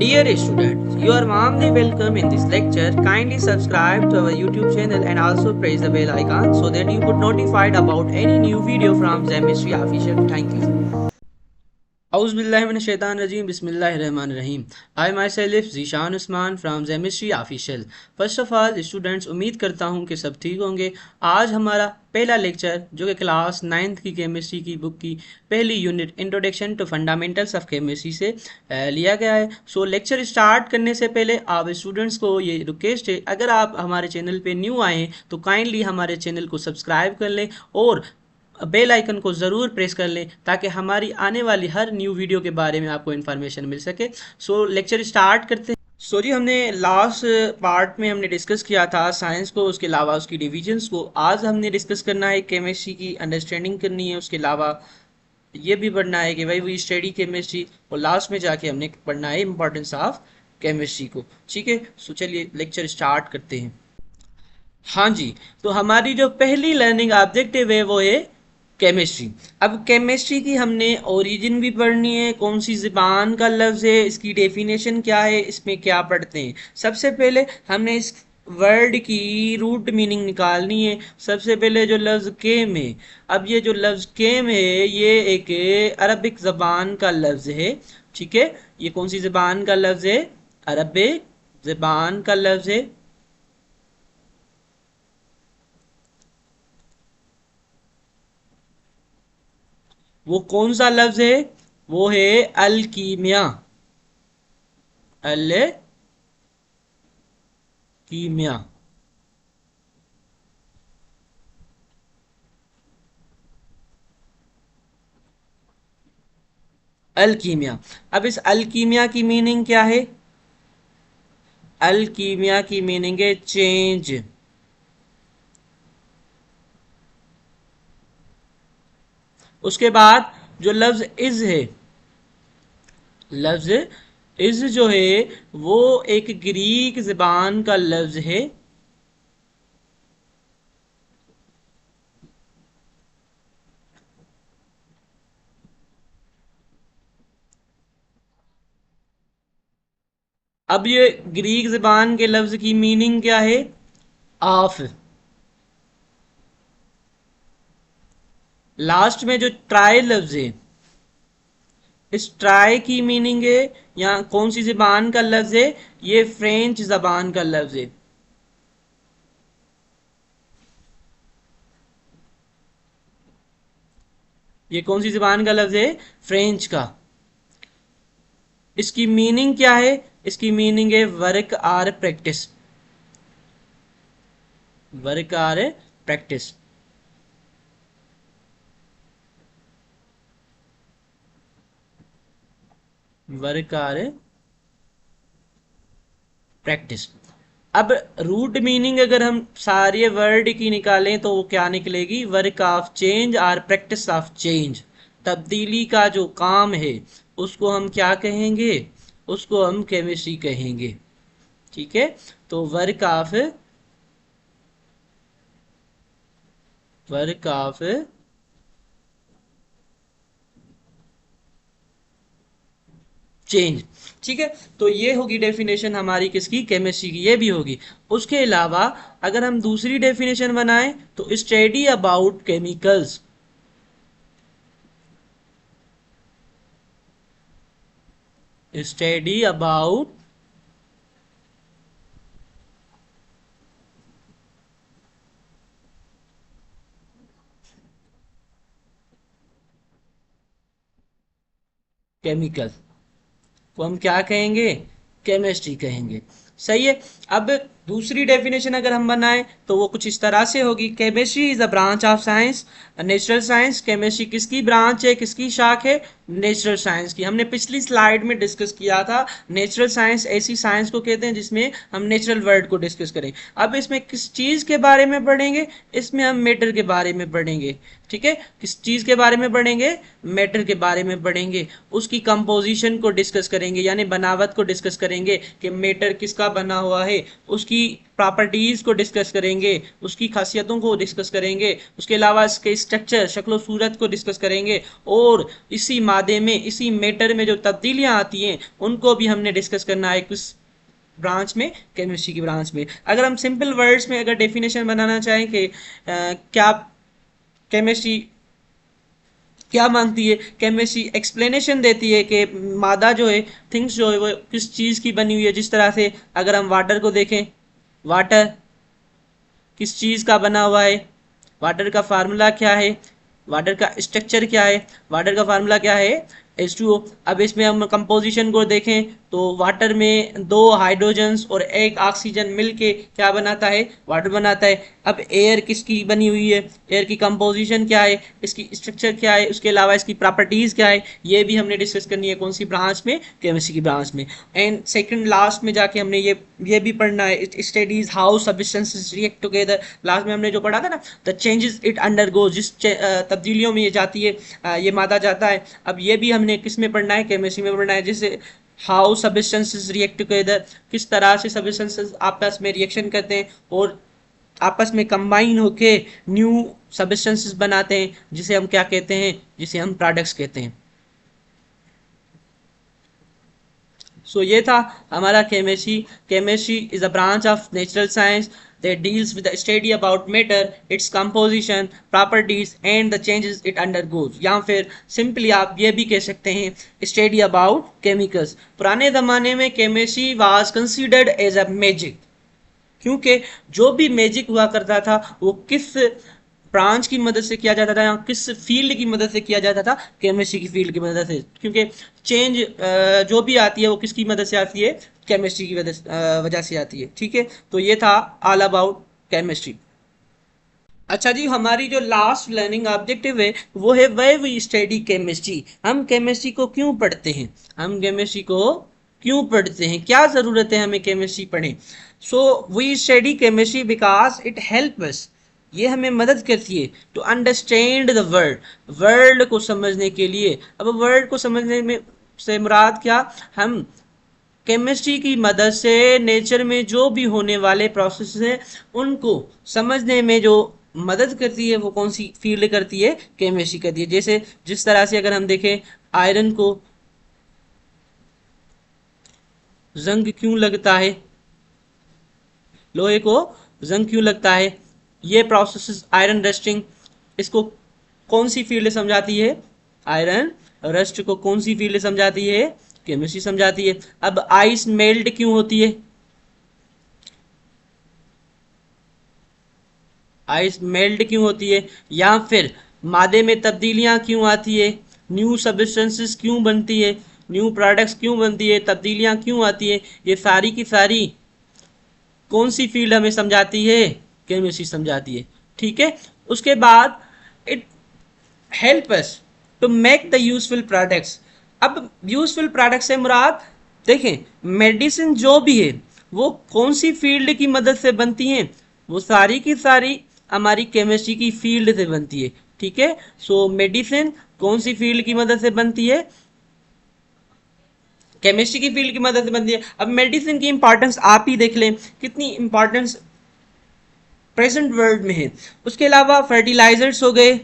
Dear students, you are warmly welcome in this lecture. Kindly subscribe to our YouTube channel and also press the bell icon so that you could notified about any new video from Chemistry Official. Thank you. Auzubillahiminash-shaytanir-rajim. Bismillahir-rahmanir-rahim. I myself Zishan Usman from Chemistry Official. First of all students, उम्मीद करता हूँ कि सब ठीक होंगे। आज हमारा पहला लेक्चर जो कि क्लास 9th की केमिस्ट्री की बुक की पहली unit introduction to fundamentals of chemistry से लिया गया है। सो लेक्चर स्टार्ट करने से पहले आप स्टूडेंट्स को ये रिक्वेस्ट है, अगर आप हमारे चैनल पे न्यू आए तो काइंडली हमारे चैनल को सब्सक्राइब कर लें और बेल आइकन को ज़रूर प्रेस कर लें ताकि हमारी आने वाली हर न्यू वीडियो के बारे में आपको इन्फॉर्मेशन मिल सके। सो लेक्चर स्टार्ट करते हैं। सो जी, हमने लास्ट पार्ट में हमने डिस्कस किया था साइंस को, उसके अलावा उसकी डिविजन्स को। आज हमने डिस्कस करना है केमिस्ट्री की अंडरस्टैंडिंग करनी है, उसके अलावा ये भी पढ़ना है कि भाई वी स्टडी केमिस्ट्री, और लास्ट में जाके हमने पढ़ना है इम्पोर्टेंस ऑफ केमिस्ट्री को। ठीक है, सो चलिए लेक्चर स्टार्ट करते हैं। हाँ जी, तो हमारी जो पहली लर्निंग ऑब्जेक्टिव है वो है केमिस्ट्री। अब केमिस्ट्री की हमने ओरिजिन भी पढ़नी है, कौन सी ज़बान का लफ्ज़ है, इसकी डेफिनेशन क्या है, इसमें क्या पढ़ते हैं। सबसे पहले हमने इस वर्ड की रूट मीनिंग निकालनी है। सबसे पहले जो लफ्ज़ केम है, अब ये जो लफ्ज़ केम है ये एक अरबिक ज़बान का लफ्ज़ है। ठीक है, ये कौन सी ज़बान का लफ्ज़ है? अरबिक ज़बान का लफ्ज़ है। वो कौन सा लफ्ज है? वो है अलकीमिया। अलकीमिया। अलकीमिया। अब इस अलकीमिया की मीनिंग क्या है? अलकीमिया की मीनिंग है चेंज। उसके बाद जो लफ्ज इज है, लफ्ज इज जो है वो एक ग्रीक ज़बान का लफ्ज है। अब ये ग्रीक ज़बान के लफ्ज की मीनिंग क्या है? ऑफ। लास्ट में जो ट्राई लफ्ज है, इस ट्राई की मीनिंग है यहाँ कौन सी ज़बान का लफ्ज है? ये फ्रेंच ज़बान का लफ्ज है। ये कौन सी ज़बान का लफ्ज है? फ्रेंच का। इसकी मीनिंग क्या है? इसकी मीनिंग है work or practice. Work or practice. Work or practice. अब रूट मीनिंग अगर हम सारे वर्ड की निकालें तो वो क्या निकलेगी? वर्क ऑफ चेंज और प्रैक्टिस ऑफ चेंज। तब्दीली का जो काम है उसको हम क्या कहेंगे? उसको हम केमिस्ट्री कहेंगे। ठीक है, तो वर्क ऑफ चेंज। ठीक है, तो ये होगी डेफिनेशन हमारी किसकी? केमिस्ट्री की। ये भी होगी। उसके अलावा अगर हम दूसरी डेफिनेशन बनाएं तो study about chemicals. Study about chemical को हम क्या कहेंगे? केमिस्ट्री कहेंगे। सही है। अब दूसरी डेफिनेशन अगर हम बनाएं तो वो कुछ इस तरह से होगी। Chemistry is a branch of science, natural science. Chemistry किसकी ब्रांच है, किसकी शाख है? नेचुरल साइंस की। हमने पिछली स्लाइड में डिस्कस किया था नेचुरल साइंस ऐसी साइंस को कहते हैं जिसमें हम नेचुरल वर्ल्ड को डिस्कस करें। अब इसमें किस चीज़ के बारे में पढ़ेंगे? इसमें हम मैटर के बारे में पढ़ेंगे। ठीक है, किस चीज के बारे में पढ़ेंगे, मैटर के बारे में पढ़ेंगे, उसकी कंपोजिशन को डिस्कस करेंगे यानी बनावट को डिस्कस करेंगे कि मैटर किसका बना हुआ है, उसकी प्रॉपर्टीज को डिस्कस करेंगे, उसकी खासियतों को डिस्कस करेंगे, उसके अलावा इसके स्ट्रक्चर शक्ल सूरत को डिस्कस करेंगे, और इसी मादे में इसी मैटर में जो तब्दीलियां आती हैं उनको भी हमने डिस्कस करना है किस ब्रांच में, केमिस्ट्री की ब्रांच में। अगर हम सिंपल वर्ड्स में अगर डेफिनेशन बनाना चाहें कि क्या केमिस्ट्री क्या मांगती है, केमिस्ट्री एक्सप्लेनेशन देती है कि मादा जो है, थिंग्स जो है वो किस चीज़ की बनी हुई है। जिस तरह से अगर हम वाटर को देखें, वाटर किस चीज़ का बना हुआ है, वाटर का फार्मूला क्या है, वाटर का स्ट्रक्चर क्या है, वाटर का फार्मूला क्या है, H2O। अब इसमें हम कंपोजिशन को देखें तो वाटर में 2 हाइड्रोजन्स और 1 ऑक्सीजन मिलके क्या बनाता है, वाटर बनाता है। अब एयर किसकी बनी हुई है, एयर की कंपोजिशन क्या है, इसकी स्ट्रक्चर क्या है, उसके अलावा इसकी प्रॉपर्टीज क्या है, ये भी हमने डिस्कस करनी है कौन सी ब्रांच में, केमिस्ट्री की ब्रांच में। एंड सेकंड लास्ट में जाके हमने ये भी पढ़ना है, studies how substances react together. Last में हमने जो पढ़ा था ना, द चेंजेस इट अंडरगोज, जिस तब्दीलियों में ये जाती है, ये मादा जाता है। अब ये भी हमने किस में पढ़ना है, केमिस्ट्री में पढ़ना है। जैसे हाउ सब्सटेंसेस रिएक्ट टुगेदर, किस तरह से सब्सटेंसेस आपस में रिएक्शन करते हैं और आपस में कंबाइन होके न्यू सब्सटेंसेस बनाते हैं, जिसे हम क्या कहते हैं, जिसे हम प्रोडक्ट्स कहते हैं। सो ये था हमारा chemistry. Chemistry is a branch of natural science that deals with the study about matter, its composition, properties and the changes it undergoes। या फिर सिंपली आप ये भी कह सकते हैं study about chemicals। पुराने ज़माने में chemistry was considered as a magic, क्योंकि जो भी मैजिक हुआ करता था वो किस ब्रांच की मदद से किया जाता था या किस फील्ड की मदद से किया जाता था, केमिस्ट्री की फील्ड की मदद से। क्योंकि चेंज जो भी आती है वो किसकी मदद से आती है, केमिस्ट्री की वजह से आती है। ठीक है, तो ये था ऑल अबाउट केमिस्ट्री। अच्छा जी, हमारी जो लास्ट लर्निंग ऑब्जेक्टिव है वो है वे वी स्टडी केमिस्ट्री। हम केमिस्ट्री को क्यों पढ़ते हैं, हम केमिस्ट्री को क्यों पढ़ते हैं, क्या ज़रूरत है हमें केमिस्ट्री पढ़ें। So we study chemistry because it help us, ये हमें मदद करती है to understand the world, world को समझने के लिए। अब वर्ल्ड को समझने में से मुराद क्या, हम केमिस्ट्री की मदद से नेचर में जो भी होने वाले प्रोसेस हैं उनको समझने में जो मदद करती है वो कौन सी फील्ड करती है, केमिस्ट्री करती है। जैसे जिस तरह से अगर हम देखें, आयरन को जंग क्यों लगता है, लोहे को जंग क्यों लगता है, ये प्रोसेस आयरन रस्टिंग, इसको कौन सी फील्ड समझाती है, आयरन रस्ट को कौन सी फील्ड समझाती है, केमिस्ट्री समझाती है। अब आइस मेल्ट क्यों होती है, आइस मेल्ट क्यों होती है, या फिर मादे में तब्दीलियां क्यों आती है, न्यू सब्सटेंसेस क्यों बनती है, न्यू प्रोडक्ट्स क्यों बनती है, तब्दीलियां क्यों आती है, ये सारी की सारी कौन सी फील्ड हमें समझाती है, केमिस्ट्री समझाती है। ठीक है, उसके बाद it help us to make the useful products. अब यूजफुल प्रोडक्ट से मुराद देखें, मेडिसिन जो भी है वो कौन सी फील्ड की मदद से बनती हैं, वो सारी की सारी हमारी केमिस्ट्री की फील्ड से बनती है। ठीक है, सो मेडिसिन कौन सी फील्ड की मदद से बनती है, केमिस्ट्री की फील्ड की मदद से बनती है। अब मेडिसिन की इंपॉर्टेंस आप ही देख लें, कितनी इंपॉर्टेंस प्रेजेंट वर्ल्ड में है। उसके अलावा फर्टिलाइजर्स हो गए,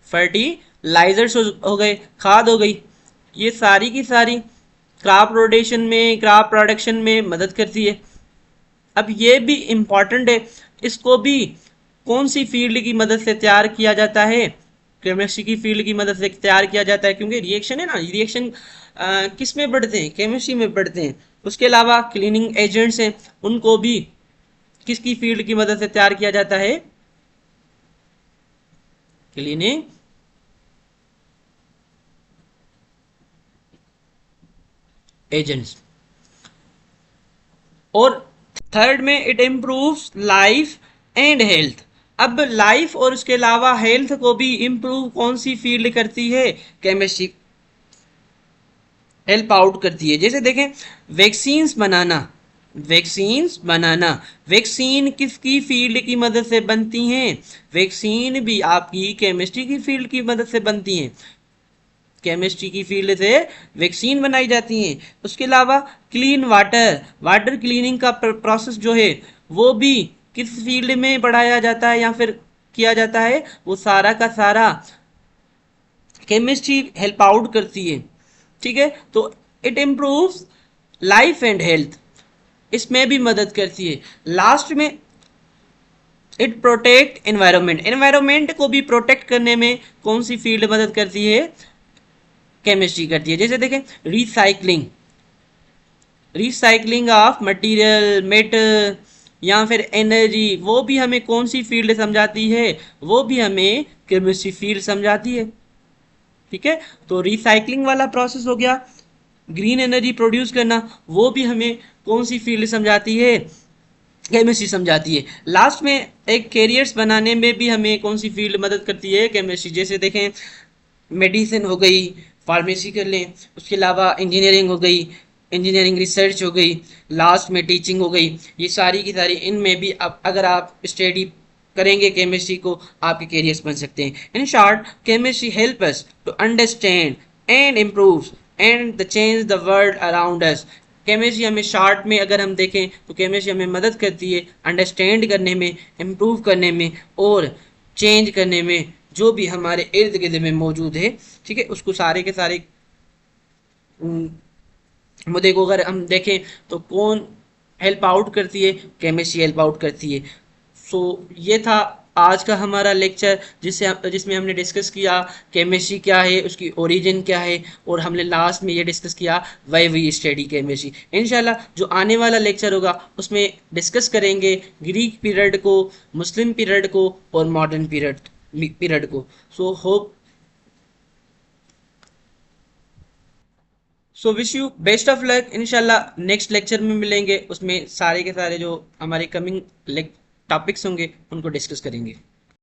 फर्टिलाइजर्स हो गए, खाद हो गई, ये सारी की सारी क्रॉप रोटेशन में, क्रॉप प्रोडक्शन में मदद करती है। अब ये भी इम्पॉर्टेंट है, इसको भी कौन सी फील्ड की मदद से तैयार किया जाता है, केमिस्ट्री की फील्ड की मदद से तैयार किया जाता है। क्योंकि रिएक्शन है ना, रिएक्शन किस में बढ़ते हैं, केमिस्ट्री में बढ़ते हैं। उसके अलावा क्लीनिंग एजेंट्स हैं, उनको भी किसकी फील्ड की मदद से तैयार किया जाता है, क्लीनिंग एजेंट्स। और थर्ड में it improves life and health. अब लाइफ और उसके अलावा हेल्थ को भी इम्प्रूव कौन सी फील्ड करती है, केमिस्ट्री हेल्प आउट करती है। जैसे देखें, वैक्सीन्स बनाना, वैक्सीन्स बनाना। वैक्सीन किसकी फील्ड की मदद से बनती हैं? वैक्सीन भी आपकी केमिस्ट्री की फील्ड की मदद से बनती हैं। केमिस्ट्री की फील्ड से वैक्सीन बनाई जाती हैं। उसके अलावा क्लीन वाटर, वाटर क्लीनिंग का प्रोसेस जो है वो भी किस फील्ड में पढ़ाया जाता है या फिर किया जाता है? वो सारा का सारा केमिस्ट्री हेल्प आउट करती है। ठीक है, तो it improves life and health, इसमें भी मदद करती है। लास्ट में इट प्रोटेक्ट एनवायरनमेंट, एनवायरनमेंट को भी प्रोटेक्ट करने में कौन सी फील्ड मदद करती है? केमिस्ट्री करती है। जैसे देखें recycling, recycling of material, metal या फिर एनर्जी, वो भी हमें कौन सी फील्ड समझाती है? वो भी हमें केमिस्ट्री फील्ड समझाती है। ठीक है, तो रिसाइकलिंग वाला प्रोसेस हो गया। ग्रीन एनर्जी प्रोड्यूस करना, वो भी हमें कौन सी फील्ड समझाती है? केमिस्ट्री समझाती है। लास्ट में एक कैरियर्स बनाने में भी हमें कौन सी फील्ड मदद करती है? केमिस्ट्री। जैसे देखें मेडिसिन हो गई, फार्मेसी कर लें, उसके अलावा इंजीनियरिंग हो गई, इंजीनियरिंग रिसर्च हो गई, लास्ट में टीचिंग हो गई। ये सारी की सारी, इनमें भी अब अगर आप स्टडी करेंगे केमिस्ट्री को, आपके कैरियर्स बन सकते हैं। In short, chemistry help us to understand and improve and the change the world around us. Chemistry हमें शॉर्ट में अगर हम देखें तो केमिस्ट्री हमें मदद करती है अंडरस्टैंड करने में, इम्प्रूव करने में और चेंज करने में, जो भी हमारे इर्द गिर्द में मौजूद है। ठीक है, उसको सारे के सारे मुद्दे को अगर हम देखें तो कौन हेल्प आउट करती है? केमिस्ट्री हेल्प आउट करती है। सो ये था आज का हमारा लेक्चर, जिसमें हमने डिस्कस किया केमिस्ट्री क्या है, उसकी ओरिजिन क्या है, और हमने लास्ट में ये डिस्कस किया वाई वी स्टडी केमिस्ट्री। इंशाल्लाह जो आने वाला लेक्चर होगा उसमें डिस्कस करेंगे ग्रीक पीरियड को, मुस्लिम पीरियड को और मॉडर्न पीरियड को। So wish you best of luck. इंशाल्लाह नेक्स्ट लेक्चर में मिलेंगे, उसमें सारे के सारे जो हमारे कमिंग टॉपिक्स होंगे उनको डिस्कस करेंगे।